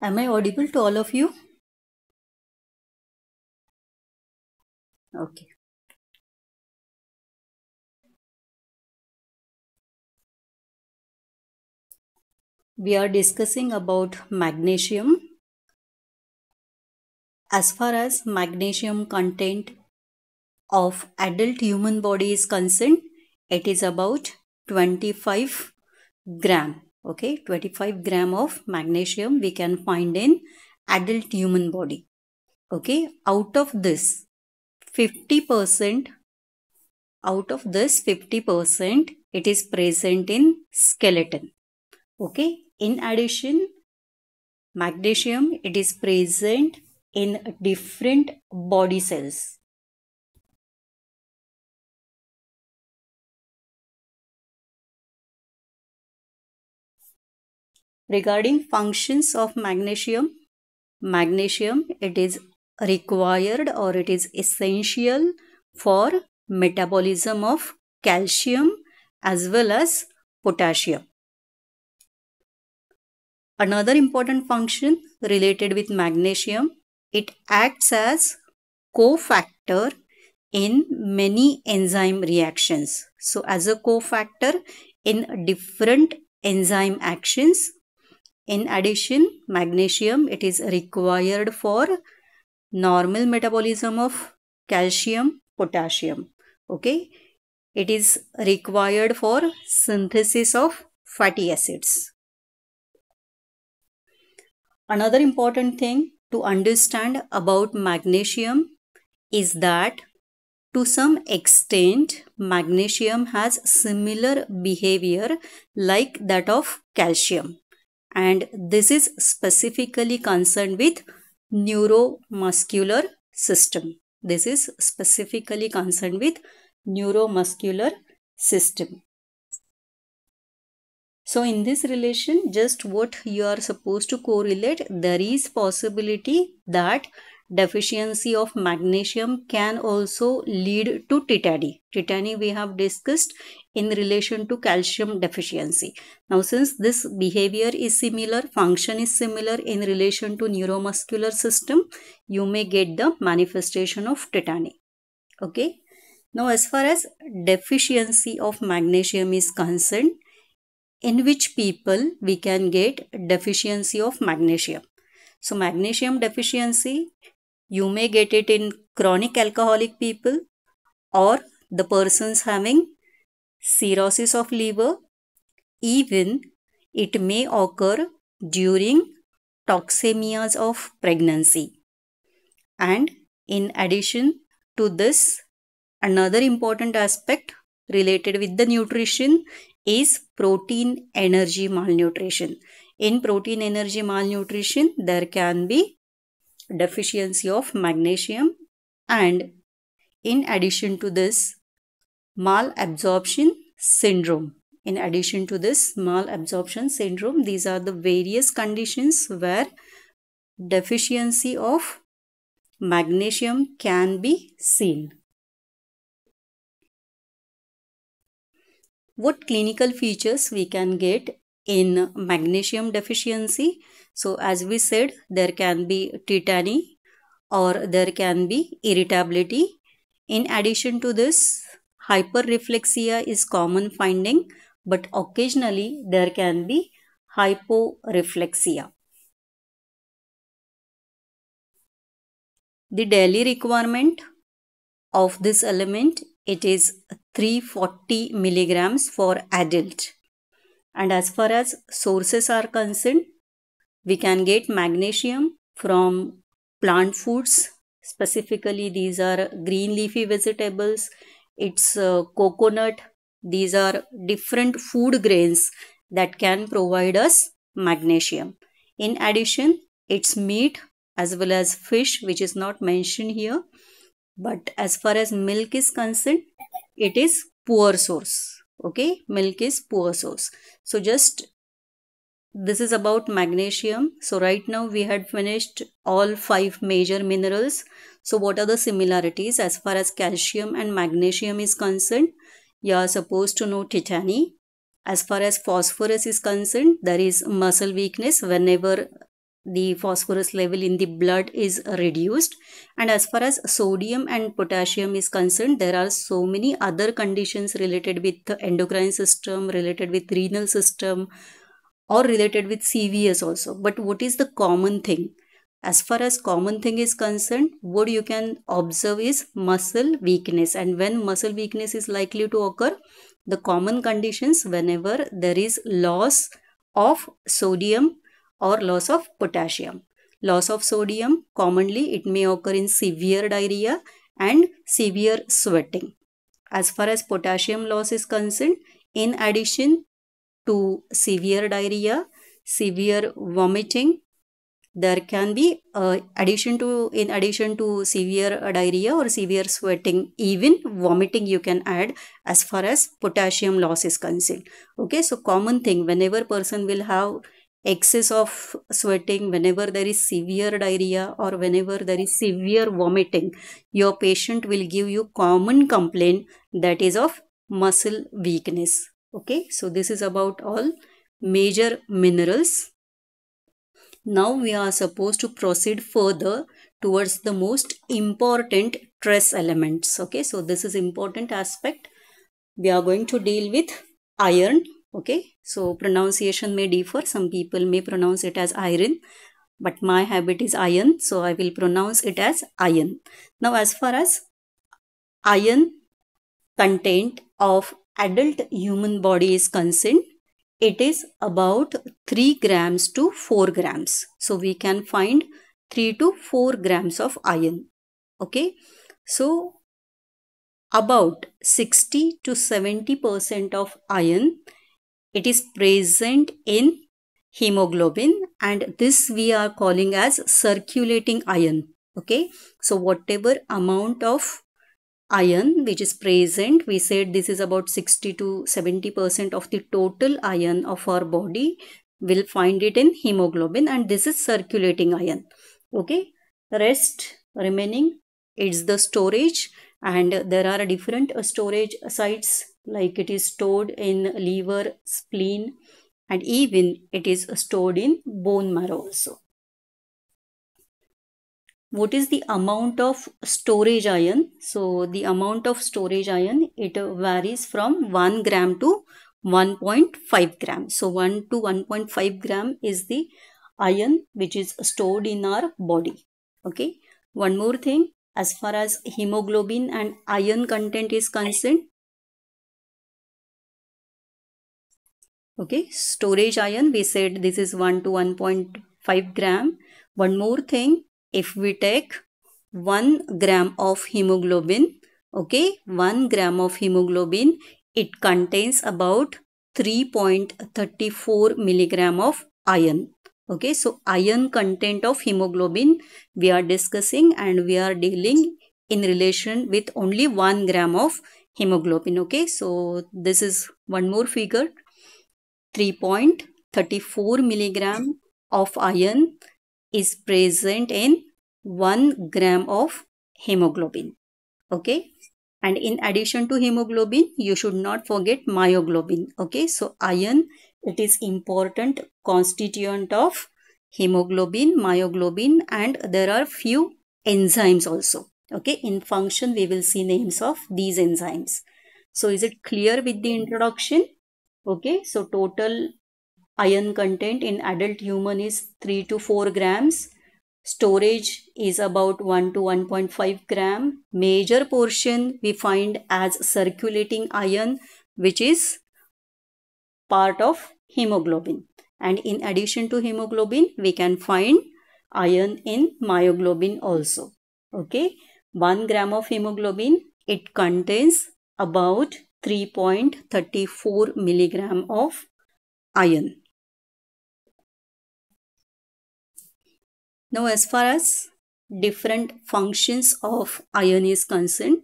Am I audible to all of you? Okay. We are discussing about magnesium. As far as magnesium content of adult human body is concerned, it is about 25 gram. Okay, 25 gram of magnesium we can find in adult human body. Okay, out of this 50%, it is present in skeleton. Okay, in addition, magnesium, it is present in different body cells. Regarding functions of magnesium, it is required or it is essential for metabolism of calcium as well as potassium. Another important function related with magnesium, it acts as cofactor in many enzyme reactions. So as a cofactor in different enzyme actions. In addition, magnesium, it is required for normal metabolism of calcium, potassium. Okay. It is required for synthesis of fatty acids. Another important thing to understand about magnesium is that to some extent, magnesium has similar behavior like that of calcium, and this is specifically concerned with neuromuscular system. This is specifically concerned with neuromuscular system. So in this relation, just what you are supposed to correlate, there is possibility that deficiency of magnesium can also lead to tetany. Tetany we have discussed in relation to calcium deficiency. Now since this behavior is similar, function is similar in relation to neuromuscular system, you may get the manifestation of tetany. Okay. Now as far as deficiency of magnesium is concerned, in which people we can get deficiency of magnesium. So magnesium deficiency, you may get it in chronic alcoholic people or the persons having cirrhosis of liver. Even it may occur during toxemias of pregnancy. And in addition to this, another important aspect related with the nutrition is protein energy malnutrition. In protein energy malnutrition, there can be deficiency of magnesium, and in addition to this, malabsorption syndrome. In addition to this malabsorption syndrome, these are the various conditions where deficiency of magnesium can be seen. What clinical features we can get in magnesium deficiency? So as we said, there can be tetany or there can be irritability. In addition to this, hyperreflexia is common finding, but occasionally there can be hyporeflexia. The daily requirement of this element, it is 340 milligrams for adult. And as far as sources are concerned, we can get magnesium from plant foods. Specifically, these are green leafy vegetables. It's coconut. These are different food grains that can provide us magnesium. In addition, it's meat as well as fish, which is not mentioned here. But as far as milk is concerned, it is poor source. Okay, milk is poor source. So just this is about magnesium. So right now we had finished all 5 major minerals. So what are the similarities as far as calcium and magnesium is concerned? You are supposed to know tetany. As far as phosphorus is concerned, there is muscle weakness whenever the phosphorus level in the blood is reduced. And as far as sodium and potassium is concerned, there are so many other conditions related with the endocrine system, related with renal system, or related with CVS also. But what is the common thing? As far as common thing is concerned, what you can observe is muscle weakness. And when muscle weakness is likely to occur, the common conditions whenever there is loss of sodium or loss of potassium. Loss of sodium, commonly it may occur in severe diarrhea and severe sweating. As far as potassium loss is concerned, in addition to severe diarrhea, severe vomiting, there can be in addition to severe diarrhea or severe sweating, even vomiting you can add as far as potassium loss is concerned. Okay, so common thing, whenever person will have excess of sweating, whenever there is severe diarrhea or whenever there is severe vomiting, your patient will give you common complaint, that is of muscle weakness. Okay, so this is about all major minerals. Now we are supposed to proceed further towards the most important trace elements. Okay, so this is important aspect. We are going to deal with iron. Okay, so pronunciation may differ. Some people may pronounce it as iron, but my habit is iron, so I will pronounce it as iron. Now, as far as iron content of adult human body is concerned, it is about 3 grams to 4 grams. So we can find 3 to 4 grams of iron. Okay, so about 60 to 70% of iron, it is present in hemoglobin, and this we are calling as circulating iron. Okay, so whatever amount of iron which is present, we said this is about 60 to 70% of the total iron of our body, will find it in hemoglobin, and this is circulating iron. Okay, rest remaining, it's the storage, and there are different storage sites, like it is stored in liver, spleen, and even it is stored in bone marrow also. What is the amount of storage iron? So the amount of storage iron, it varies from 1 gram to 1.5 gram. So 1 to 1.5 gram is the iron which is stored in our body. Okay. One more thing, as far as hemoglobin and iron content is concerned. Okay, storage iron, we said this is 1 to 1.5 gram. One more thing, if we take 1 gram of hemoglobin, okay, 1 gram of hemoglobin, it contains about 3.34 milligram of iron. Okay, so iron content of hemoglobin we are discussing, and we are dealing in relation with only 1 gram of hemoglobin. Okay, so this is one more figure. 3.34 milligram of iron is present in 1 gram of hemoglobin. Okay, and in addition to hemoglobin, you should not forget myoglobin. Okay, so iron, it is important constituent of hemoglobin, myoglobin, and there are few enzymes also. Okay, in function we will see names of these enzymes. So is it clear with the introduction? Okay, so total iron content in adult human is 3 to 4 grams. Storage is about 1 to 1.5 gram. Major portion we find as circulating iron, which is part of hemoglobin. And in addition to hemoglobin, we can find iron in myoglobin also. Okay, 1 gram of hemoglobin, it contains about 3.34 milligram of iron. Now, as far as different functions of iron is concerned,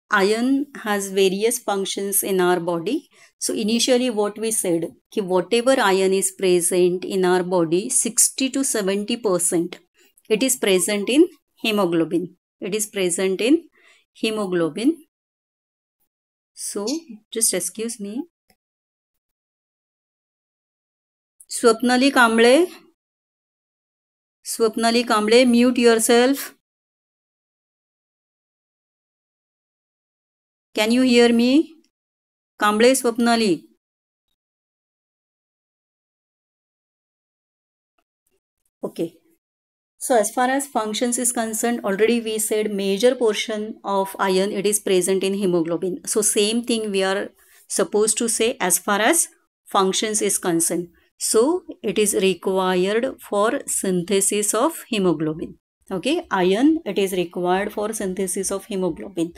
iron has various functions in our body. So initially what we said, whatever iron is present in our body, 60 to 70%, it is present in hemoglobin. It is present in hemoglobin. So just excuse me. Swapnali Kamble. Swapnali Kamble, mute yourself. Can you hear me? Kamble Swapnali. Okay. So as far as functions is concerned, already we said major portion of iron it is present in hemoglobin. So same thing we are supposed to say as far as functions is concerned. So it is required for synthesis of hemoglobin. Okay, iron it is required for synthesis of hemoglobin.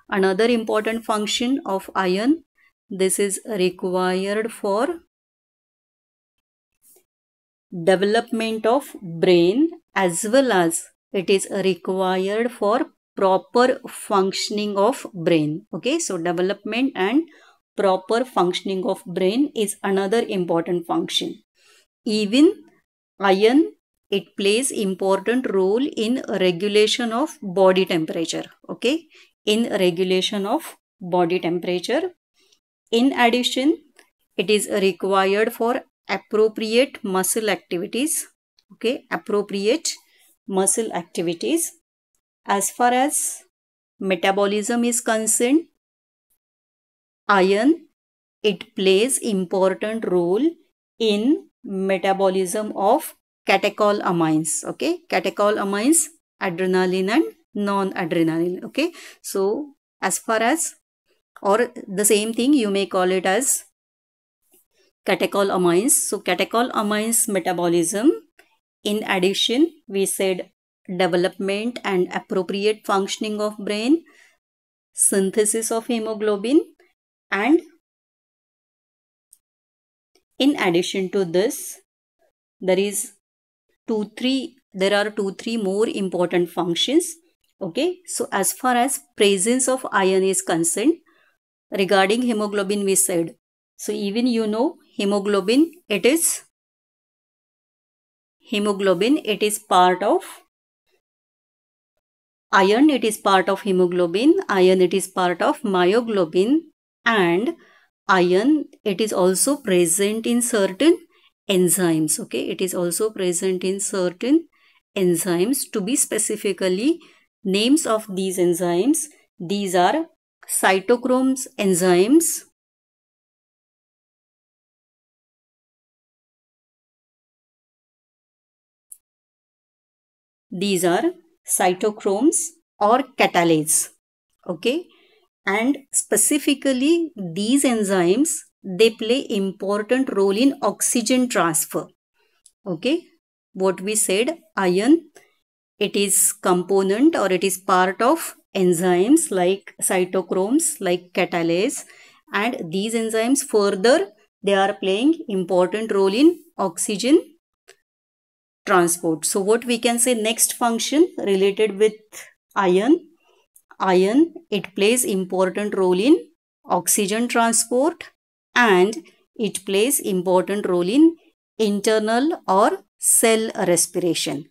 Another important function of iron, this is required for development of brain as well as it is required for proper functioning of brain. Okay, so development and proper functioning of brain is another important function. Even iron it plays important role in regulation of body temperature. Okay, in regulation of body temperature. In addition, it is required for appropriate muscle activities. Okay, appropriate muscle activities. As far as metabolism is concerned, iron it plays important role in metabolism of catecholamines. Okay, catecholamines, adrenaline and non-adrenaline. Okay, so as far as, or the same thing you may call it as catecholamines. So catecholamines metabolism. In addition, we said development and appropriate functioning of brain, synthesis of hemoglobin, and in addition to this, there are two, three more important functions. Okay, so as far as presence of iron is concerned, regarding hemoglobin we said, so even you know hemoglobin it is part of iron, it is part of hemoglobin, iron it is part of myoglobin, and iron it is also present in certain enzymes. Okay, it is also present in certain enzymes. To be specifically, names of these enzymes, these are cytochromes enzymes, these are cytochromes or catalase. Okay, and specifically these enzymes they play important role in oxygen transfer. Okay, what we said, iron it is component or it is part of enzymes like cytochromes, like catalase, and these enzymes further they are playing important role in oxygen transport. So what we can say, next function related with iron, it plays important role in oxygen transport and it plays important role in internal or cell respiration.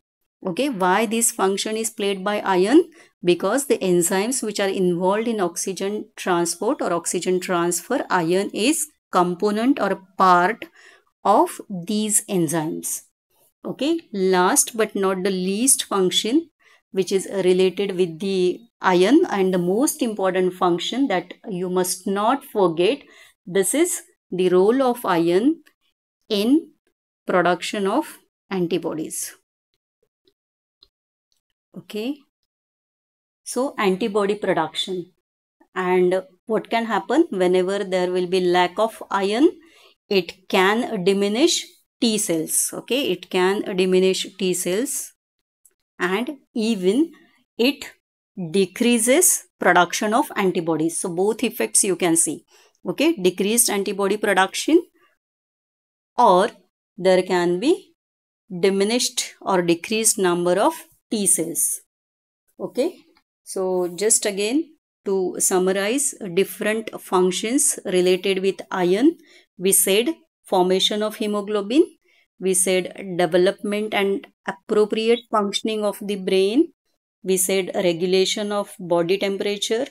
Okay, why this function is played by iron? Because the enzymes which are involved in oxygen transport or oxygen transfer, iron is component or part of these enzymes. Okay, last but not the least function which is related with the iron and the most important function that you must not forget, this is the role of iron in production of antibodies. Okay, so antibody production, and what can happen whenever there will be lack of iron, it can diminish T cells. Okay, it can diminish T cells and even it decreases production of antibodies. So both effects you can see. Okay, decreased antibody production, or there can be diminished or decreased number of T cells. Okay, so just again to summarize different functions related with iron, we said formation of hemoglobin, we said development and appropriate functioning of the brain, we said regulation of body temperature,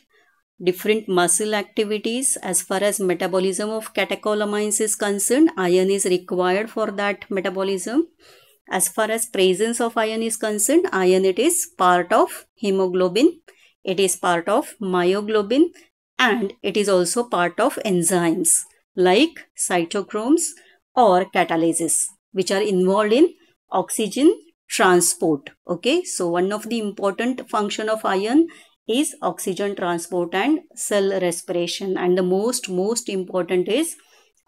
different muscle activities. As far as metabolism of catecholamines is concerned, iron is required for that metabolism. As far as presence of iron is concerned, iron, it is part of hemoglobin, it is part of myoglobin, and it is also part of enzymes like cytochromes or catalases, which are involved in oxygen transport. Okay, so one of the important function of iron is oxygen transport and cell respiration, and the most important is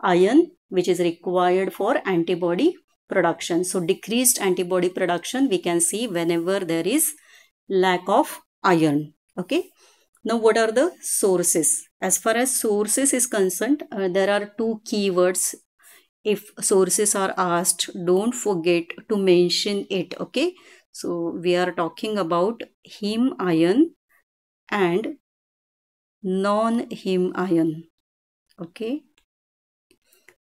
iron, which is required for antibody production. So decreased antibody production we can see whenever there is lack of iron. Okay, now what are the sources? As far as sources is concerned, there are two keywords. If sources are asked, don't forget to mention it. Okay, so we are talking about heme iron and non-heme iron. Okay,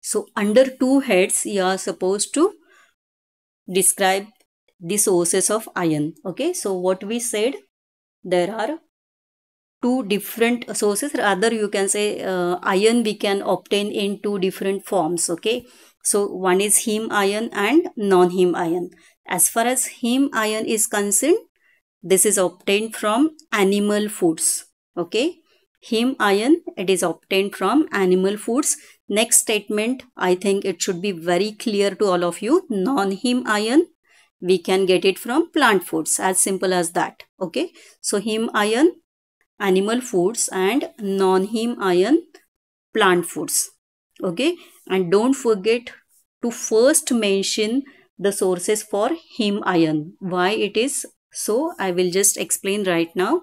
so under two heads you are supposed to describe the sources of iron. Okay, so what we said, there are two different sources, rather you can say iron we can obtain in two different forms. Okay, so one is heme iron and non-heme iron. As far as heme iron is concerned, this is obtained from animal foods. Okay, heme iron, it is obtained from animal foods. Next statement, I think it should be very clear to all of you. Non-heme iron, we can get it from plant foods, as simple as that. Okay, so heme iron, animal foods, and non-heme iron, plant foods. Okay, and don't forget to first mention the sources for heme iron. Why it is so, I will just explain right now.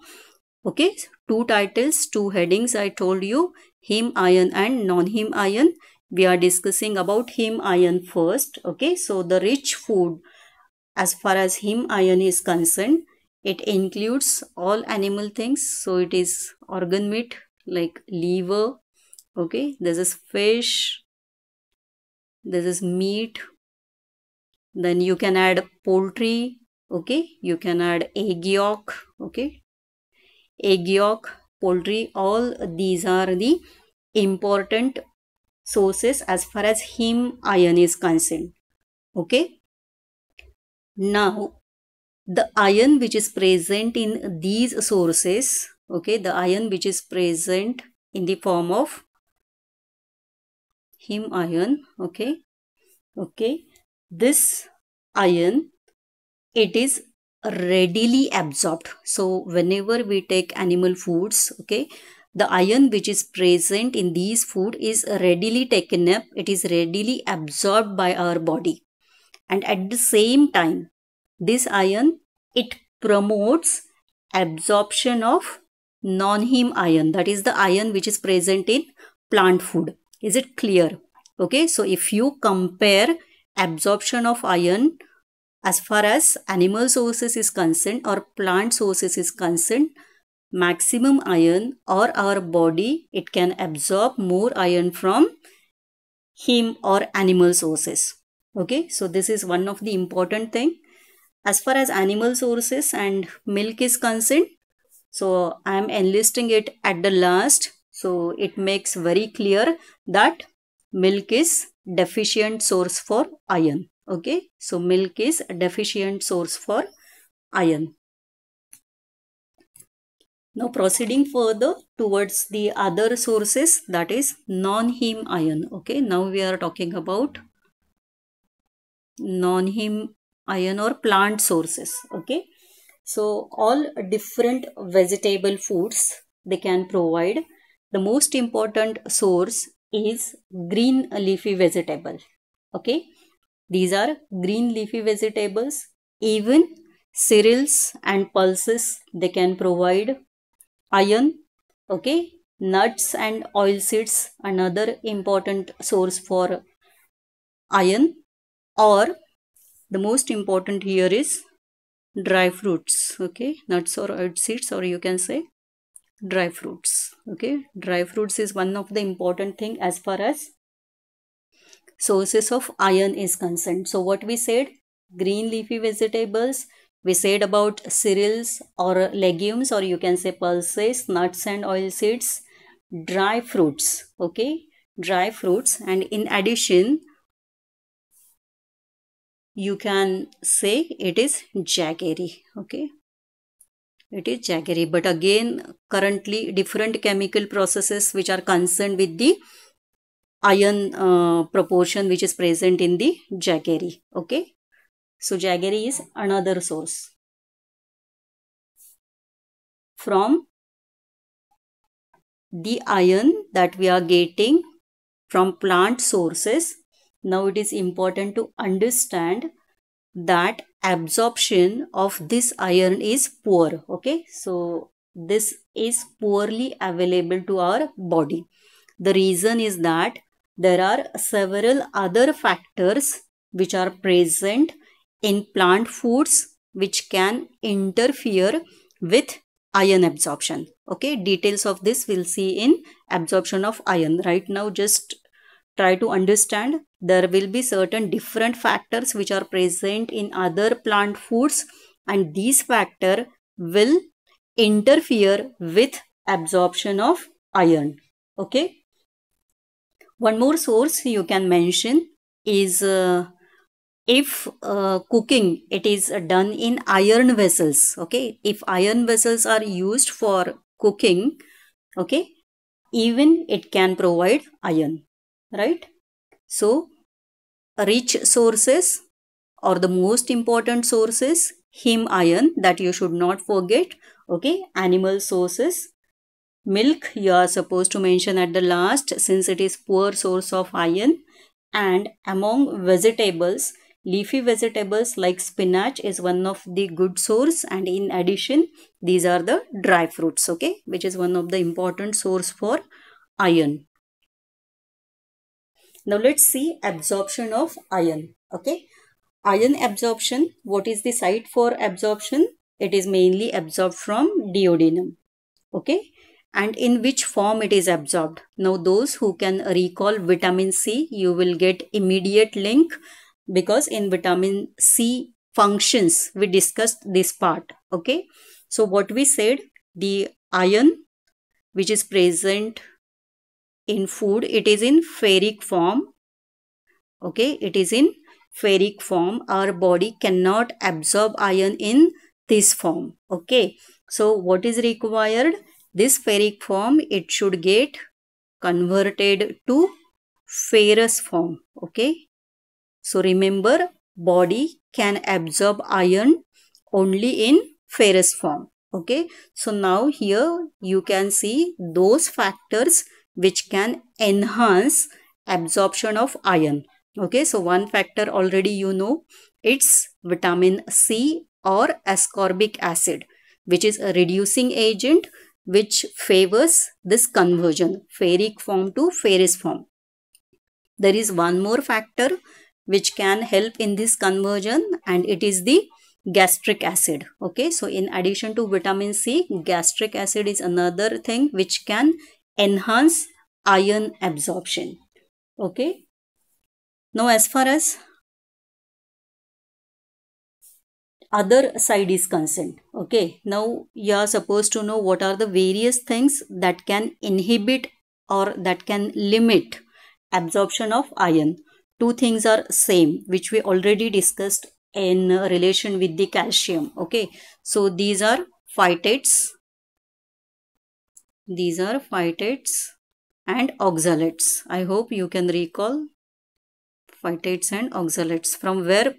Okay, two titles, two headings I told you, heme iron and non-heme iron. We are discussing about heme iron first. Okay, so the rich food as far as heme iron is concerned, it includes all animal things. So it is organ meat like liver. Okay, this is fish, this is meat, then you can add poultry. Okay, you can add egg yolk. Okay, egg yolk, poultry, all these are the important sources as far as heme iron is concerned. Okay, now the iron which is present in these sources, okay, the iron which is present in the form of heme iron, okay, this iron, it is readily absorbed. So whenever we take animal foods, okay, the iron which is present in these food is readily taken up, it is readily absorbed by our body. And at the same time, this iron, it promotes absorption of non-heme iron, that is the iron which is present in plant food. Is it clear? Okay, so if you compare absorption of iron as far as animal sources is concerned or plant sources is concerned, maximum iron, or our body, it can absorb more iron from heme or animal sources. Okay, so this is one of the important thing. As far as animal sources and milk is concerned, so I am enlisting it at the last. So it makes very clear that milk is deficient source for iron. Okay, so milk is a deficient source for iron. Now proceeding further towards the other sources, that is non-heme iron. Okay, now we are talking about non-heme iron or plant sources. Okay, so all different vegetable foods they can provide. The most important source is green leafy vegetable. Okay, these are green leafy vegetables. Even cereals and pulses, they can provide iron. Okay, nuts and oil seeds, another important source for iron. Or the most important here is dry fruits. Okay, nuts or oil seeds, or you can say dry fruits. Okay, dry fruits is one of the important thing as far as sources of iron is concerned. So what we said, green leafy vegetables, we said about cereals or legumes, or you can say pulses, nuts and oil seeds, dry fruits. Okay, dry fruits, and in addition you can say it is jaggery. Okay, it is jaggery. But again, currently different chemical processes which are concerned with the iron proportion which is present in the jaggery. Okay, so jaggery is another source. From the iron that we are getting from plant sources, now it is important to understand that absorption of this iron is poor. Okay, so this is poorly available to our body. The reason is that there are several other factors which are present in plant foods which can interfere with iron absorption. Okay, details of this we'll see in absorption of iron. Right now, just try to understand there will be certain different factors which are present in other plant foods, and these factors will interfere with absorption of iron. Okay, one more source you can mention is if cooking it is done in iron vessels. Okay, if iron vessels are used for cooking, okay, even it can provide iron, right? So rich sources or the most important sources, heme iron, that you should not forget. Okay, animal sources, milk you are supposed to mention at the last since it is poor source of iron. And among vegetables, leafy vegetables like spinach is one of the good source, and in addition these are the dry fruits, okay, which is one of the important source for iron. Now let's see absorption of iron. Okay, iron absorption, what is the site for absorption? It is mainly absorbed from duodenum. Okay, and in which form it is absorbed? Now those who can recall vitamin C, you will get immediate link, because in vitamin C functions we discussed this part. Okay, so what we said, the iron which is present in food, it is in ferric form. Okay, it is in ferric form. Our body cannot absorb iron in this form. Okay, so what is required? This ferric form, it should get converted to ferrous form. Okay, so remember, body can absorb iron only in ferrous form. Okay, so now here you can see those factors which can enhance absorption of iron. Okay, so one factor already you know, it's vitamin C or ascorbic acid, which is a reducing agent which favors this conversion, ferric form to ferrous form. There is one more factor which can help in this conversion, and it is the gastric acid. Okay, so in addition to vitamin C, gastric acid is another thing which can enhance iron absorption. Okay, now as far as other side is concerned, okay, now you are supposed to know what are the various things that can inhibit or that can limit absorption of iron. Two things are same which we already discussed in relation with the calcium. Okay, so these are phytates, and oxalates. I hope you can recall phytates and oxalates. From where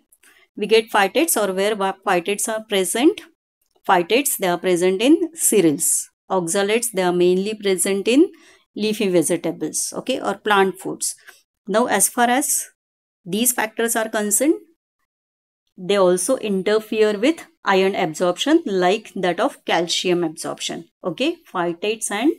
we get phytates, or where phytates are present? Phytates, they are present in cereals. Oxalates, they are mainly present in leafy vegetables, okay, or plant foods. Now as far as these factors are concerned, they also interfere with iron absorption like that of calcium absorption. Okay, phytates and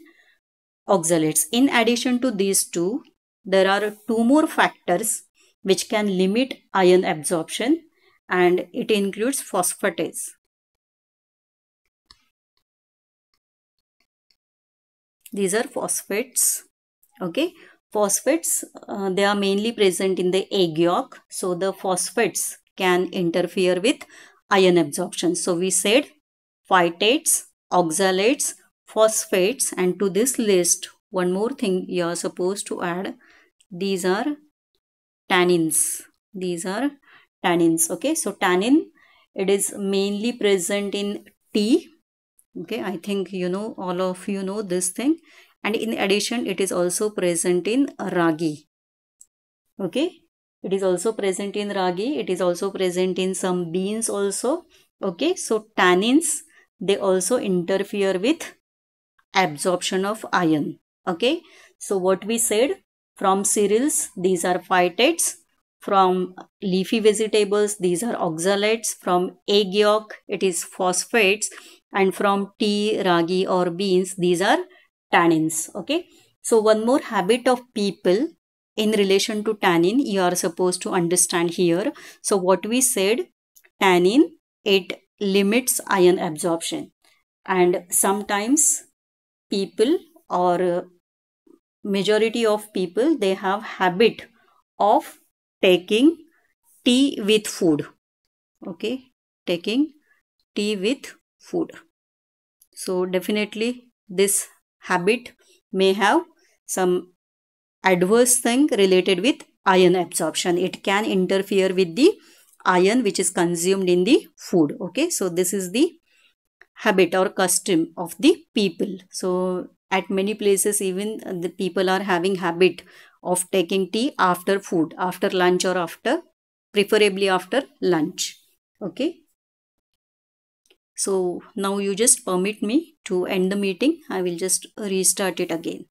oxalates. In addition to these two, there are two more factors which can limit iron absorption, and it includes phosphatase. These are phosphates. Okay, phosphates, they are mainly present in the egg yolk. So the phosphates can interfere with iron absorption. So we said phytates, oxalates, phosphates, and to this list one more thing you are supposed to add. These are tannins. These are tannins. Okay, so tannin, it is mainly present in tea. Okay, I think all of you know this thing. And in addition, it is also present in ragi. Okay, it is also present in ragi, it is also present in some beans also. Okay, so tannins, they also interfere with absorption of iron. Okay, so what we said, from cereals these are phytates, from leafy vegetables these are oxalates, from egg yolk it is phosphates, and from tea, ragi or beans these are tannins. Okay, so one more habit of people in relation to tannin you are supposed to understand here. So what we said, tannin, it limits iron absorption, and sometimes people, or majority of people, they have habit of taking tea with food. Okay, taking tea with food. So definitely this habit may have some adverse thing related with iron absorption. It can interfere with the iron which is consumed in the food. Okay, so this is the habit or custom of the people. So at many places even the people are having habit of taking tea after food, after lunch, or after, preferably after lunch. Okay, so now you just permit me to end the meeting. I will just restart it again.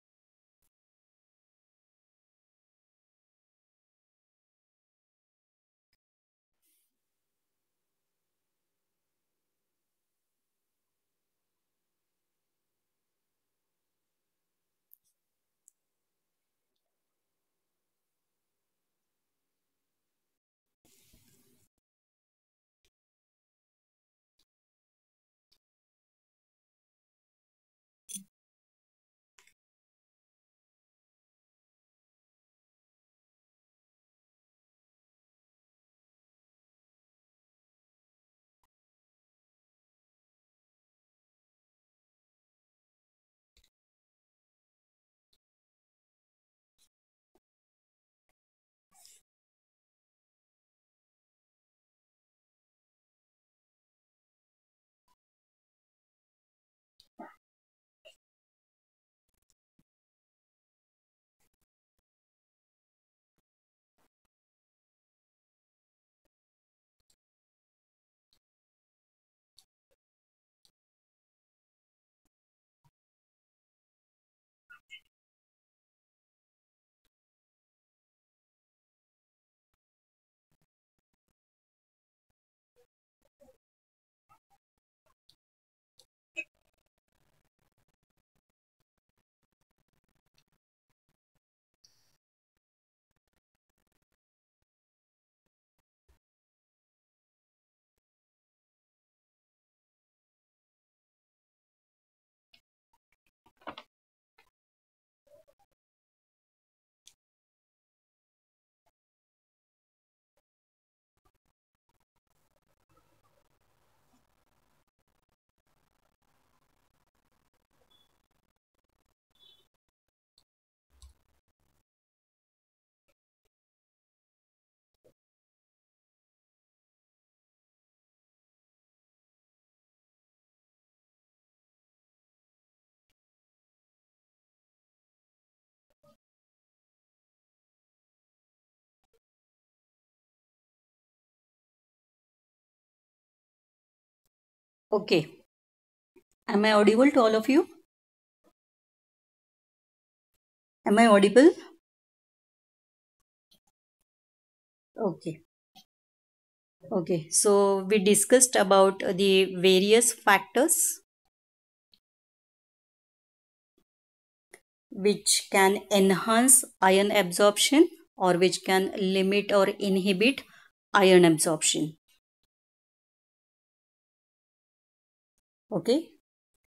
Okay, am I audible to all of you? Am I audible? Okay. Okay, so we discussed about the various factors which can enhance iron absorption or which can limit or inhibit iron absorption. Okay,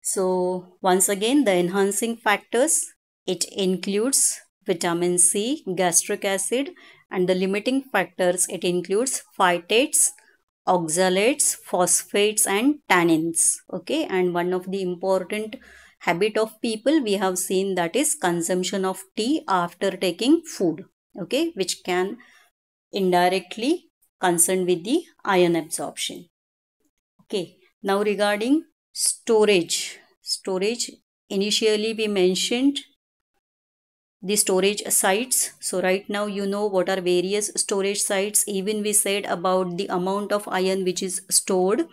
so once again, the enhancing factors, it includes vitamin C, gastric acid, and the limiting factors, it includes phytates, oxalates, phosphates, and tannins. Okay, and one of the important habit of people we have seen, that is consumption of tea after taking food. Okay, which can indirectly concerned with the iron absorption. Okay, now regarding storage. Initially we mentioned the storage sites. So right now you know what are various storage sites. Even we said about the amount of iron which is stored.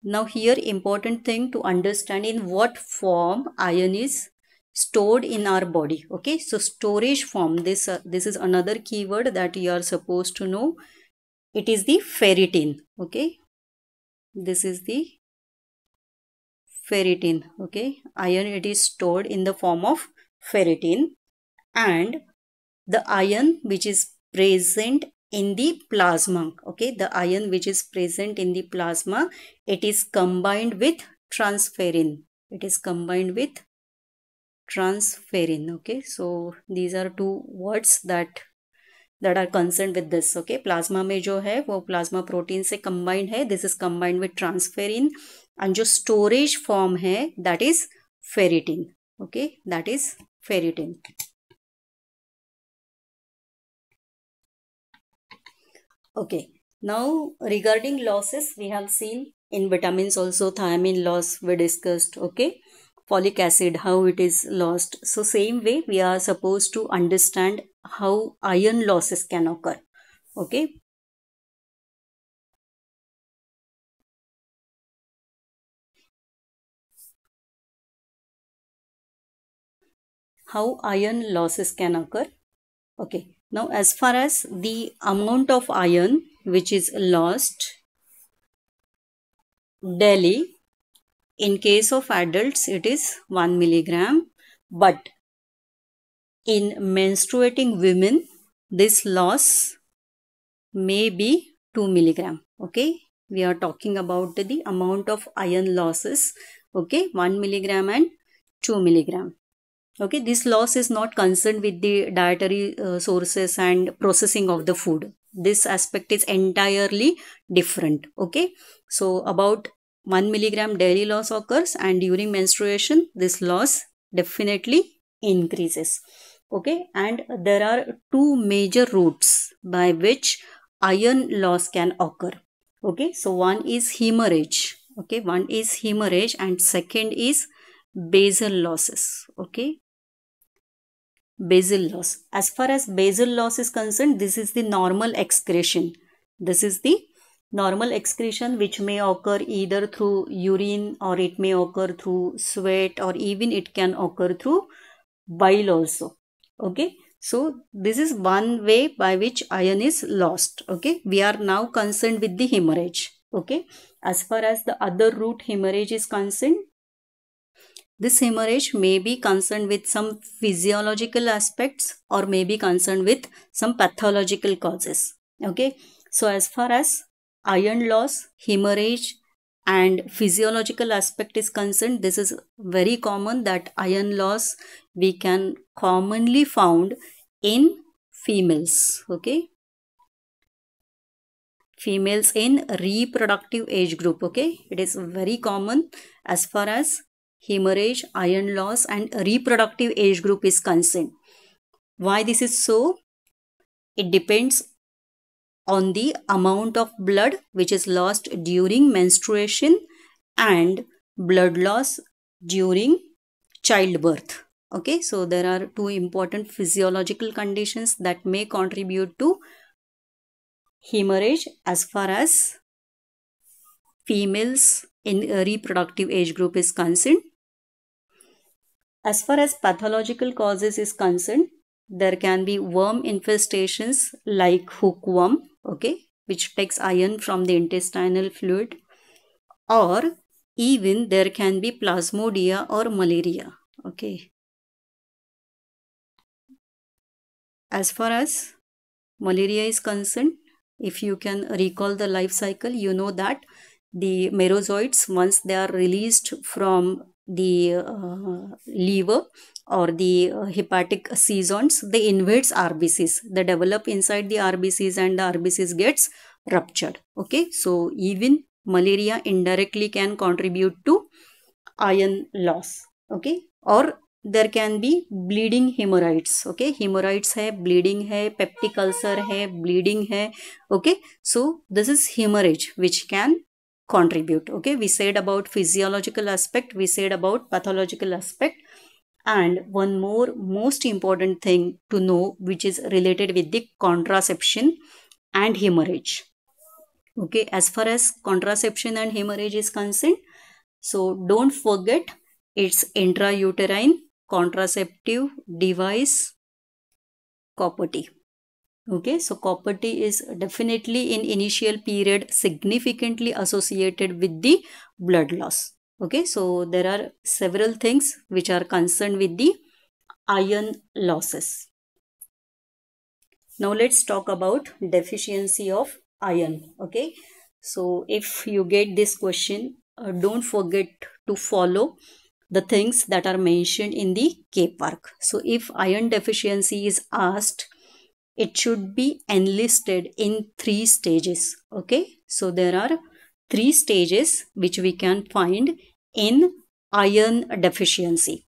Now here important thing to understand in what form iron is stored in our body. Okay, so storage form, this is another keyword that you are supposed to know. It is the ferritin. Okay, this is the ferritin. Okay, iron, it is stored in the form of ferritin, and the iron which is present in the plasma. Okay, the iron which is present in the plasma, it is combined with transferrin. Okay, so these are two words that are concerned with this. Okay, plasma में जो है वो plasma protein से combined है. This is combined with transferrin, and जो storage form है that is ferritin. Okay, that is ferritin. Okay, now regarding losses, we have seen in vitamins also thiamine loss we discussed. Okay, folic acid, how it is lost. So same way we are supposed to understand how iron losses can occur. Okay, how iron losses can occur. Okay, now as far as the amount of iron which is lost daily, in case of adults it is 1 milligram, but in menstruating women this loss may be 2 milligram. Okay, we are talking about the amount of iron losses. Okay, 1 milligram and 2 milligram. Okay, this loss is not concerned with the dietary sources and processing of the food. This aspect is entirely different. Okay, so about 1 milligram daily loss occurs, and during menstruation this loss definitely increases. Okay, and there are two major routes by which iron loss can occur. Okay, so one is hemorrhage. Okay, one is hemorrhage, and second is basal losses. Okay, basal loss. As far as basal loss is concerned, this is the normal excretion. This is the normal excretion which may occur either through urine, or it may occur through sweat, or even it can occur through bile also. Okay, so this is one way by which iron is lost. Okay, we are now concerned with the hemorrhage. Okay, as far as the other route hemorrhage is concerned, this hemorrhage may be concerned with some physiological aspects or may be concerned with some pathological causes. Okay, so as far as iron loss, hemorrhage and physiological aspect is concerned, this is very common that iron loss we can commonly found in females. Okay, females in reproductive age group. Okay, it is very common as far as hemorrhage, iron loss and reproductive age group is concerned. Why this is so? It depends on the amount of blood which is lost during menstruation and blood loss during childbirth. Okay, so there are two important physiological conditions that may contribute to hemorrhage as far as females in reproductive age group is concerned. As far as pathological causes is concerned, there can be worm infestations like hookworm, okay, which takes iron from the intestinal fluid, or even there can be plasmodia or malaria. Okay, as far as malaria is concerned, if you can recall the life cycle, you know that the merozoites, once they are released from the liver or the hepatic seasons, they invades RBCs. They develop inside the RBCs and the RBCs gets ruptured. Okay, so even malaria indirectly can contribute to iron loss. Okay, or there can be bleeding hemorrhoids. Okay, hemorrhoids hai, bleeding hai, peptic ulcer hai, bleeding hai. Okay, so this is hemorrhage which can contribute. Okay, we said about physiological aspect, we said about pathological aspect, and one more most important thing to know which is related with the contraception and hemorrhage. Okay, as far as contraception and hemorrhage is concerned, so don't forget it's intrauterine contraceptive device copper T. Okay, so copper T is definitely in initial period significantly associated with the blood loss. Okay, so there are several things which are concerned with the iron losses. Now let's talk about deficiency of iron. Okay, so if you get this question, don't forget to follow the things that are mentioned in the KPARC. So if iron deficiency is asked, it should be enlisted in 3 stages. Okay, so there are 3 stages which we can find in iron deficiency.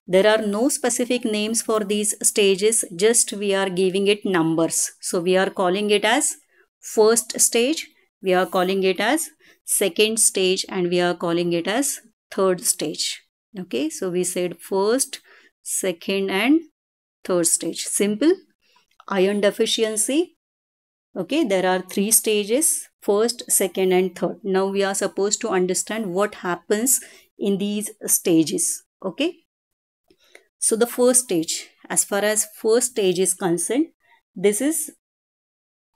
There are no specific names for these stages, just we are giving it numbers. So we are calling it as first stage, we are calling it as second stage, and we are calling it as third stage. Okay, so we said first, second and third stage. Simple. Iron deficiency. Okay, there are 3 stages, first, second and third. Now we are supposed to understand what happens in these stages. Okay. So the first stage, as far as first stage is concerned, this is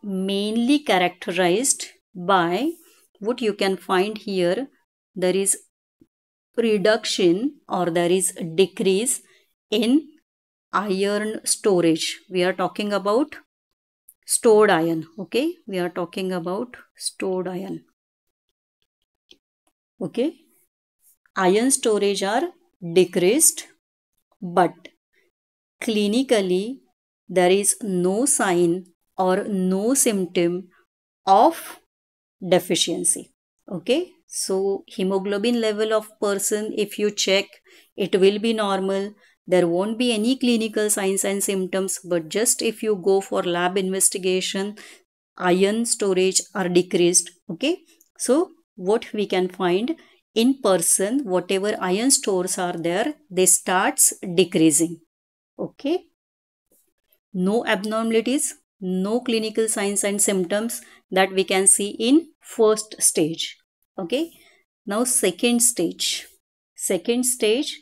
mainly characterized by what you can find here. There is reduction or there is decrease in iron storage. We are talking about stored iron. Okay, we are talking about stored iron. Okay, iron storage are decreased, but clinically there is no sign or no symptom of deficiency. Okay, so hemoglobin level of person, if you check, it will be normal. There won't be any clinical signs and symptoms, but just if you go for lab investigation, iron storage are decreased. Okay, so what we can find in person, whatever iron stores are there, they starts decreasing. Okay, no abnormalities, no clinical signs and symptoms that we can see in first stage. Okay, now second stage. Second stage,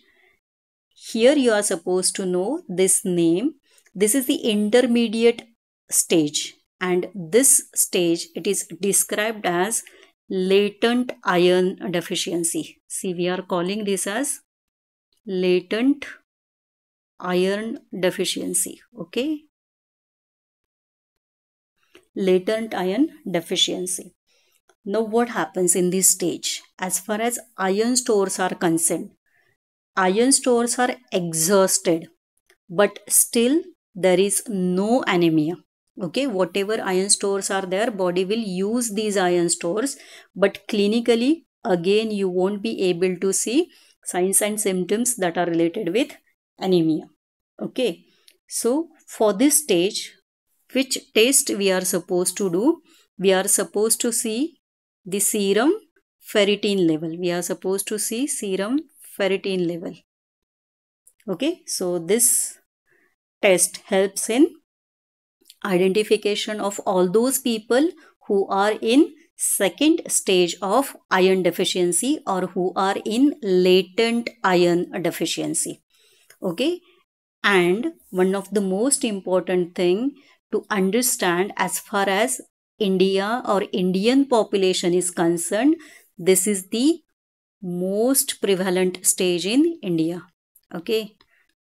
here you are supposed to know this name. This is the intermediate stage, and this stage, it is described as latent iron deficiency. See, we are calling this as latent iron deficiency. Okay, latent iron deficiency. Now what happens in this stage? As far as iron stores are concerned, iron stores are exhausted, but still there is no anemia. Okay, whatever iron stores are there, body will use these iron stores, but clinically again you won't be able to see signs and symptoms that are related with anemia. Okay, so for this stage, which test we are supposed to do? We are supposed to see the serum ferritin level. We are supposed to see serum ferritin level. Okay, so this test helps in identification of all those people who are in second stage of iron deficiency or who are in latent iron deficiency. Okay, and one of the most important thing to understand as far as India or Indian population is concerned, this is the most prevalent stage in India. Okay,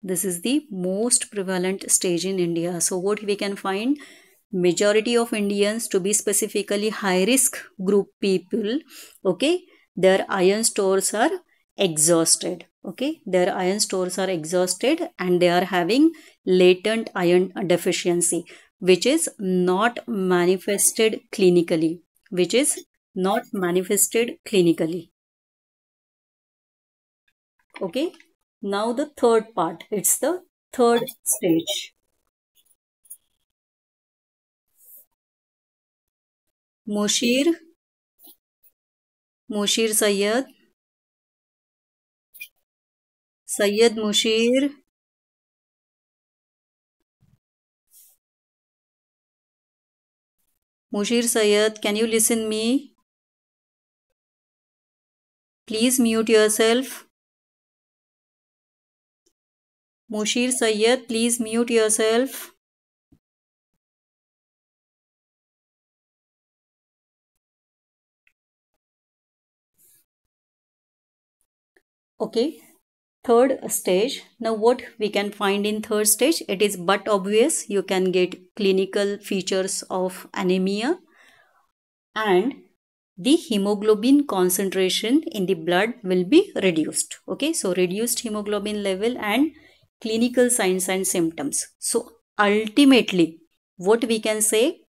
this is the most prevalent stage in India. So what we can find, majority of Indians, to be specifically high risk group people, okay, their iron stores are exhausted. Okay, their iron stores are exhausted and they are having latent iron deficiency, which is not manifested clinically, which is not manifested clinically. Okay, Now the third part, it's the third stage. Mushir, Mushir Sayyed, Sayyed Mushir, Mushir Sayyed, can you listen me? Please mute yourself. Mushir Sayyed, please mute yourself. Okay, third stage. Now what we can find in third stage? It is but obvious. You can get clinical features of anemia, and the hemoglobin concentration in the blood will be reduced. Okay, so reduced hemoglobin level and clinical signs and symptoms. So ultimately, what we can say,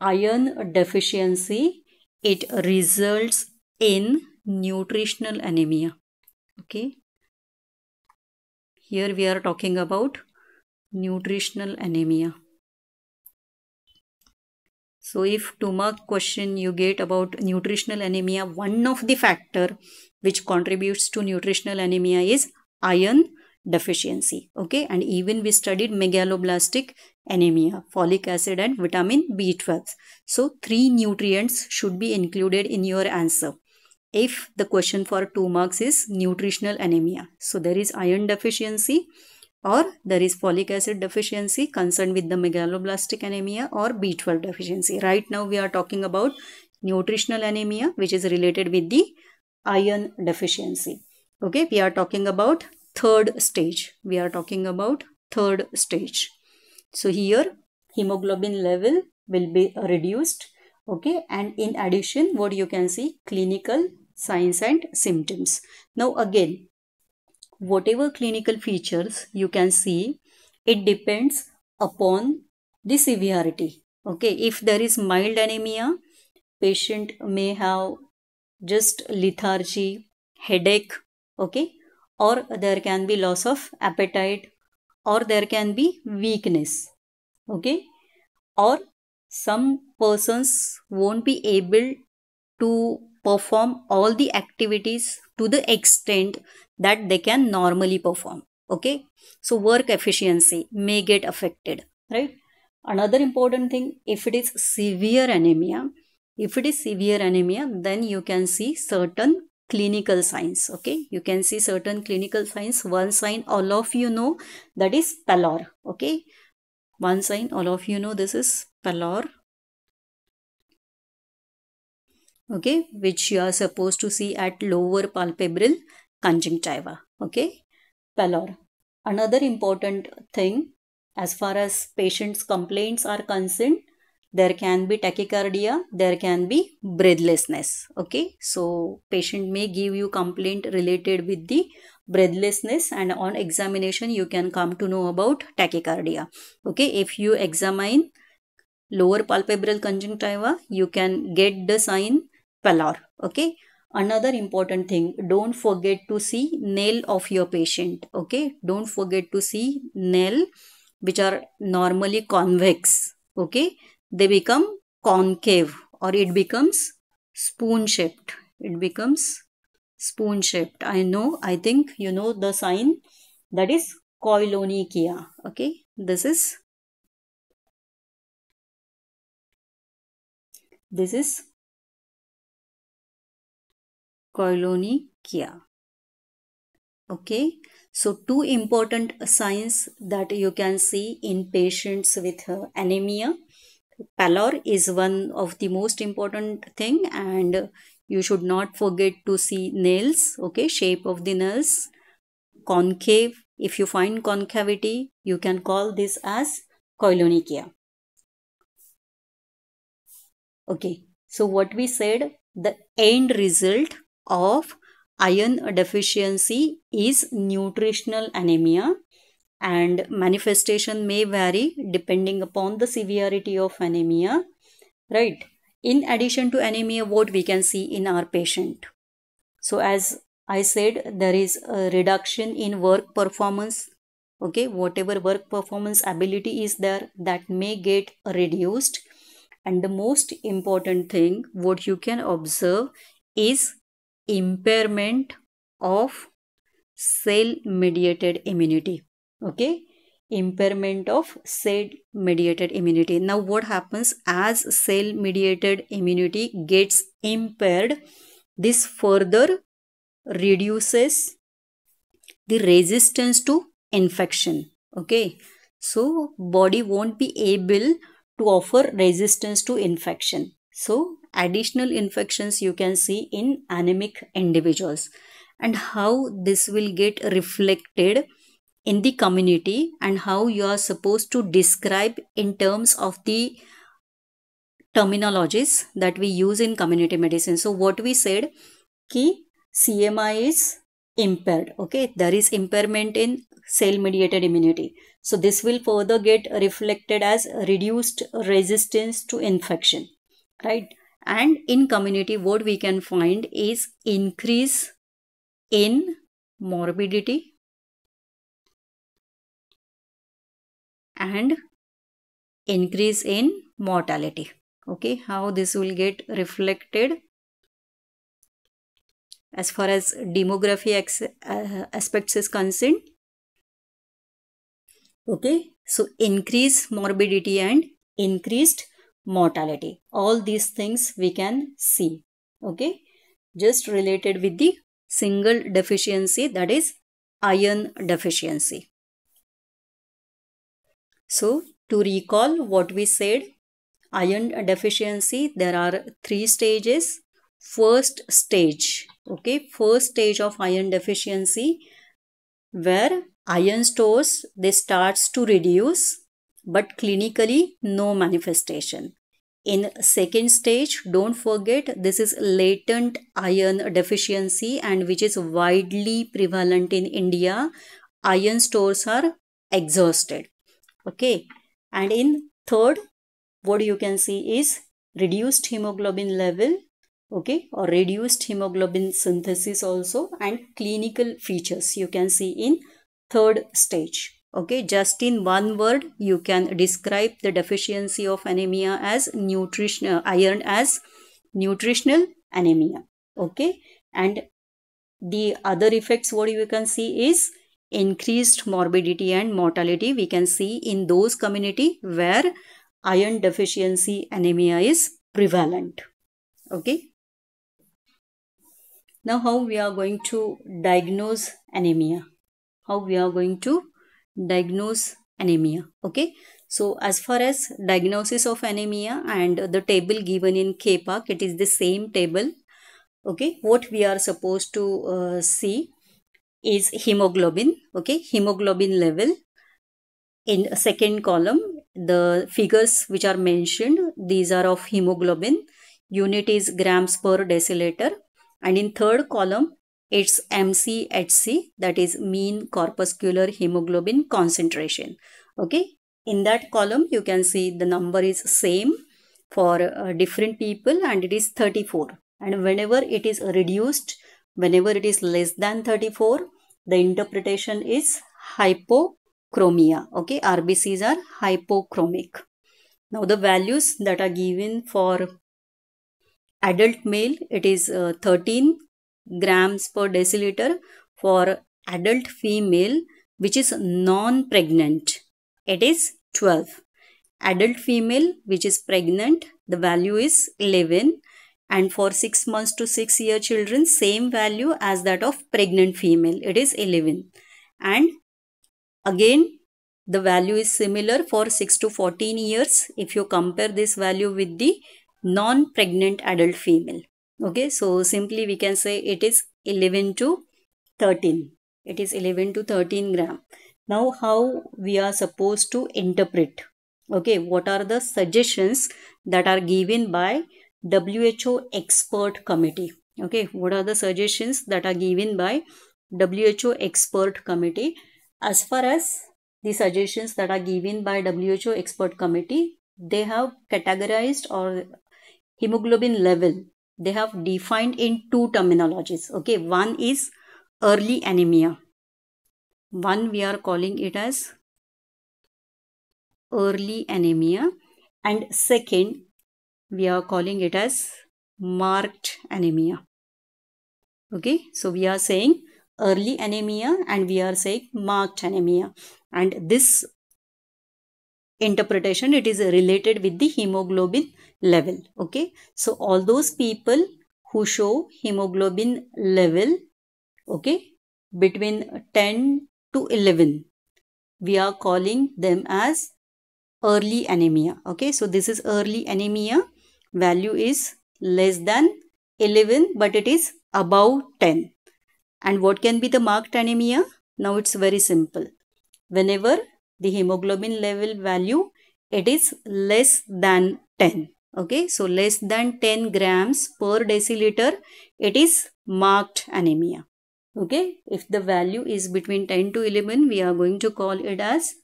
iron deficiency, it results in nutritional anemia. Okay, here we are talking about nutritional anemia. So if 2 mark question you get about nutritional anemia, one of the factor which contributes to nutritional anemia is iron deficiency. Okay, and even we studied megaloblastic anemia, folic acid and vitamin B12. So 3 nutrients should be included in your answer if the question for 2 marks is nutritional anemia. So there is iron deficiency, or there is folic acid deficiency concerned with the megaloblastic anemia, or B12 deficiency. Right now we are talking about nutritional anemia, which is related with the iron deficiency. Okay, we are talking about third stage. We are talking about third stage. So here hemoglobin level will be reduced. Okay, and in addition, what you can see, clinical signs and symptoms. Now again, whatever clinical features you can see, it depends upon the severity. Okay, if there is mild anemia, patient may have just lethargy, headache, okay, or there can be loss of appetite, or there can be weakness, okay, or some persons won't be able to perform all the activities to the extent that they can normally perform. Okay, so work efficiency may get affected, right? Another important thing, if it is severe anemia, then you can see certain clinical signs. Okay, you can see certain clinical signs. One sign all of you know, that is pallor. Okay, one sign all of you know, this is pallor. Okay, which you are supposed to see at lower palpebral conjunctiva. Okay, pallor. Another important thing, as far as patient's complaints are concerned, there can be tachycardia, there can be breathlessness. Okay, so patient may give you complaint related with the breathlessness, and on examination you can come to know about tachycardia. Okay, if you examine lower palpebral conjunctiva, you can get the sign pallor. Okay, another important thing, don't forget to see nail of your patient. Okay, don't forget to see nail which are normally convex. Okay, they become concave, or it becomes spoon shaped. It becomes spoon shaped. I think you know the sign, that is koilonychia. Okay, this is koilonychia. Okay, so 2 important signs that you can see in patients with anemia. Pallor is one of the most important thing, and you should not forget to see nails. Okay, shape of the nails, concave. If you find concavity, you can call this as koilonychia. Okay, so what we said, the end result of iron deficiency is nutritional anemia, and manifestation may vary depending upon the severity of anemia, right? In addition to anemia, what we can see in our patient? So as I said there is a reduction in work performance. Okay, whatever work performance ability is there, that may get reduced. And the most important thing what you can observe is impairment of cell mediated immunity. Okay, impairment of cell mediated immunity. Now what happens as cell mediated immunity gets impaired, this further reduces the resistance to infection. Okay, so body won't be able to offer resistance to infection. So additional infections you can see in anemic individuals. And how this will get reflected in the community, and how you are supposed to describe in terms of the terminologies that we use in community medicine. So what we said ki CMI is impaired. Okay, there is impairment in cell mediated immunity. So this will further get reflected as reduced resistance to infection, right? And in community what we can find is increase in morbidity and increase in mortality. Okay, how this will get reflected as far as demography aspects is concerned. Okay, so increased morbidity and increased mortality, all these things we can see. Okay, just related with the single deficiency, that is iron deficiency. So to recall what we said, iron deficiency, there are 3 stages. First stage, okay, first stage of iron deficiency, where iron stores they starts to reduce, but clinically no manifestation. In second stage, don't forget, this is latent iron deficiency, and which is widely prevalent in India. Iron stores are exhausted. Okay, and in third, what you can see is reduced hemoglobin level, okay, or reduced hemoglobin synthesis also, and clinical features you can see in third stage. Okay, just in one word you can describe the deficiency of anemia as nutritional iron as nutritional anemia. Okay, and the other effects what you can see is increased morbidity and mortality we can see in those community where iron deficiency anemia is prevalent. Okay, now how we are going to diagnose anemia? How we are going to diagnose anemia? Okay, so as far as diagnosis of anemia and the table given in KPAC, it is the same table. Okay, what we are supposed to see is hemoglobin. Okay, hemoglobin level. In second column, the figures which are mentioned, these are of hemoglobin. Unit is grams per deciliter. And in third column, it's MCHC, that is mean corpuscular hemoglobin concentration. Okay, in that column you can see the number is same for different people, and it is 34. And whenever it is reduced, whenever it is less than 34, the interpretation is hypochromia. Okay, RBCs are hypochromic. Now the values that are given for adult male, it is 13 grams per deciliter. For adult female, which is non-pregnant, it is 12. Adult female which is pregnant, the value is 11. And for 6 months to 6 year children, same value as that of pregnant female, it is 11. And again the value is similar for 6 to 14 years if you compare this value with the non-pregnant adult female. Okay, so simply we can say it is 11 to 13. It is 11 to 13 gram. Now how we are supposed to interpret? Okay, what are the suggestions that are given by WHO expert committee? Okay, what are the suggestions that are given by WHO expert committee? As far as the suggestions that are given by WHO expert committee, they have categorized or hemoglobin level they have defined in two terminologies. Okay, one is early anemia. One we are calling it as early anemia, and second we are calling it as marked anemia. Okay, so we are saying early anemia and we are saying marked anemia, and this interpretation, it is related with the hemoglobin level. Okay, so all those people who show hemoglobin level, okay, between 10 to 11, we are calling them as early anemia. Okay, so this is early anemia, value is less than 11 but it is above 10. And what can be the marked anemia? Now it's very simple. Whenever the hemoglobin level value, it is less than 10. Okay, so less than 10 grams per deciliter, it is marked anemia. Okay, if the value is between 10 to 11, we are going to call it as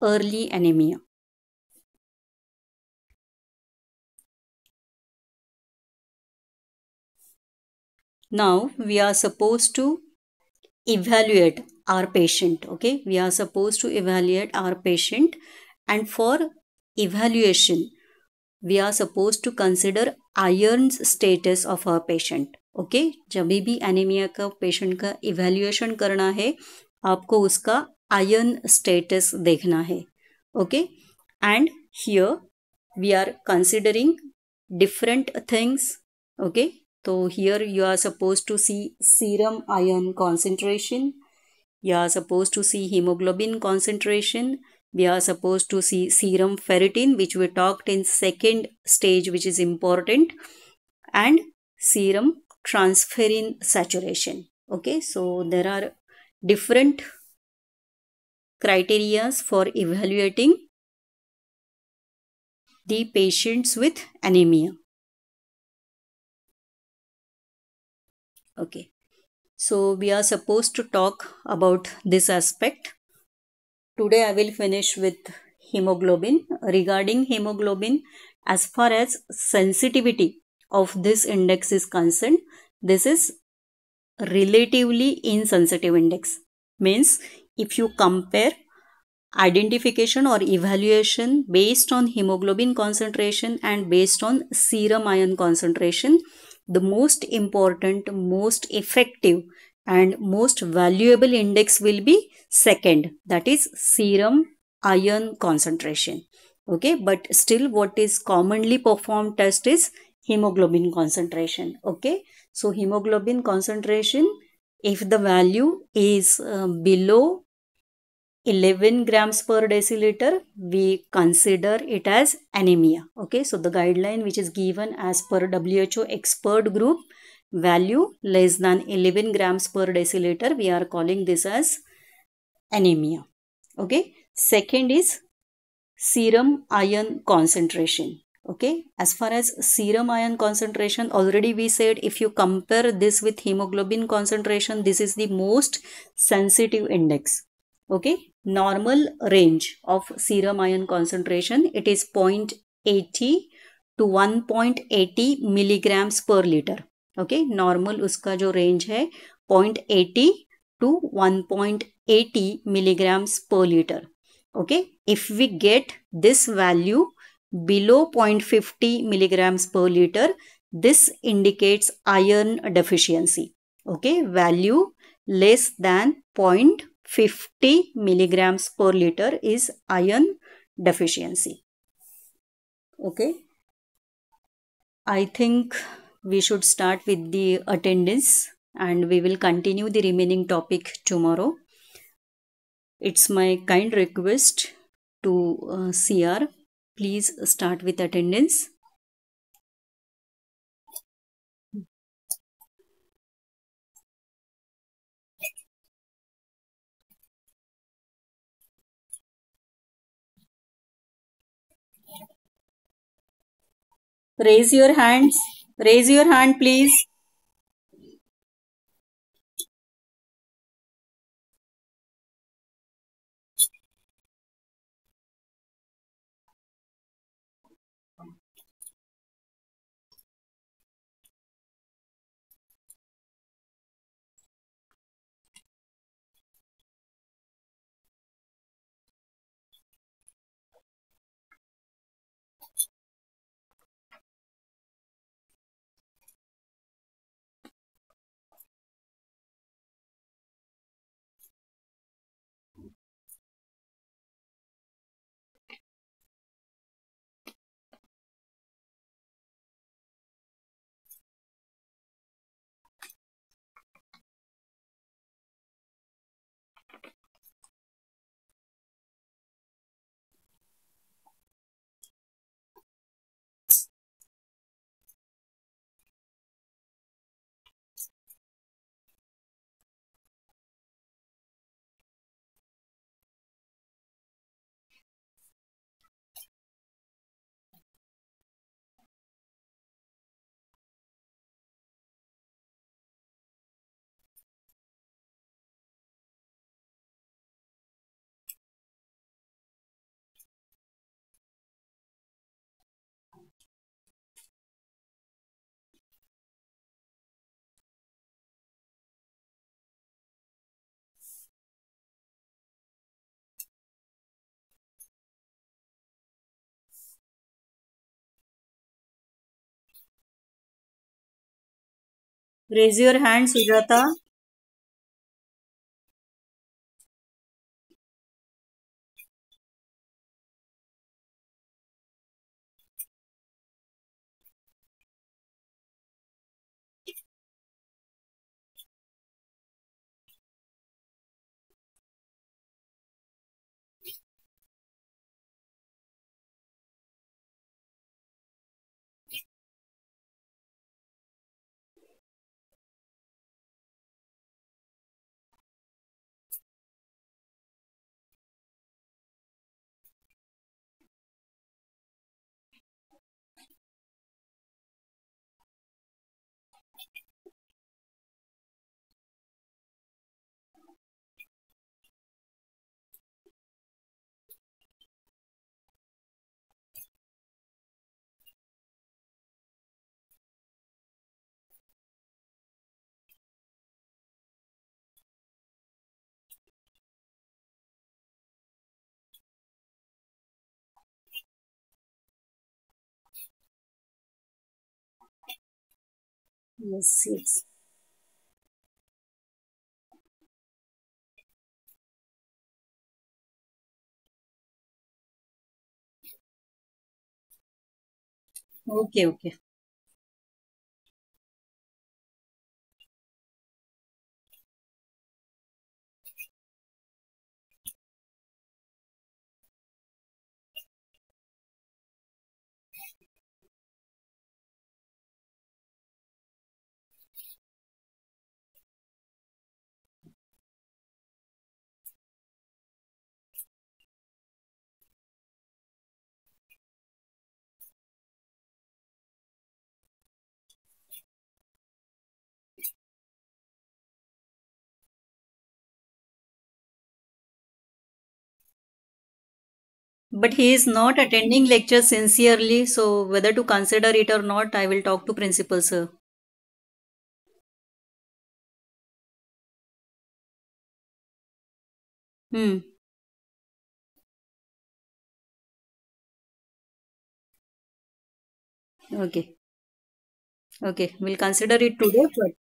early anemia. Now we are supposed to evaluate our patient. Okay, we are supposed to evaluate our patient, and for evaluation we are supposed to consider iron status of our patient. Okay, जब भी anaemia का patient का evaluation करना है, आपको उसका iron status देखना है. Okay, and here we are considering different things. Okay, so here you are supposed to see serum iron concentration, you are supposed to see hemoglobin concentration, we are supposed to see serum ferritin, which we talked in second stage, which is important, and serum transferrin saturation. Okay, so there are different criteria for evaluating the patients with anemia. Okay, so we are supposed to talk about this aspect. Today I will finish with hemoglobin. Regarding hemoglobin, as far as sensitivity of this index is concerned, this is relatively insensitive index. Means if you compare identification or evaluation based on hemoglobin concentration and based on serum iron concentration, the most important, most effective and most valuable index will be second, that is serum iron concentration. Okay, but still what is commonly performed test is hemoglobin concentration. Okay, so hemoglobin concentration, if the value is below 11 grams per deciliter, we consider it as anemia. Okay, so the guideline which is given as per WHO expert group, value less than 11 grams per deciliter, we are calling this as anemia. Okay, second is serum iron concentration. Okay, as far as serum iron concentration, already we said if you compare this with hemoglobin concentration, this is the most sensitive index. Okay, normal range of serum iron concentration, it is 0.80 to 1.80 milligrams per liter. Okay, normal उसका जो range है 0.80 to 1.80 milligrams per liter. Okay, if we get this value below 0.50 milligrams per liter, this indicates iron deficiency. Okay, value less than 0.50 milligrams per liter is iron deficiency. Okay, I think we should start with the attendance and we will continue the remaining topic tomorrow. It's my kind request to CR, please start with attendance. Raise your hands. Raise your hand, please. Raise your hand, Sujata. Yes, yes. Okay, okay. But he is not attending lecture sincerely, so whether to consider it or not, I will talk to principal, sir. Hmm. Okay. Okay. We'll consider it today, but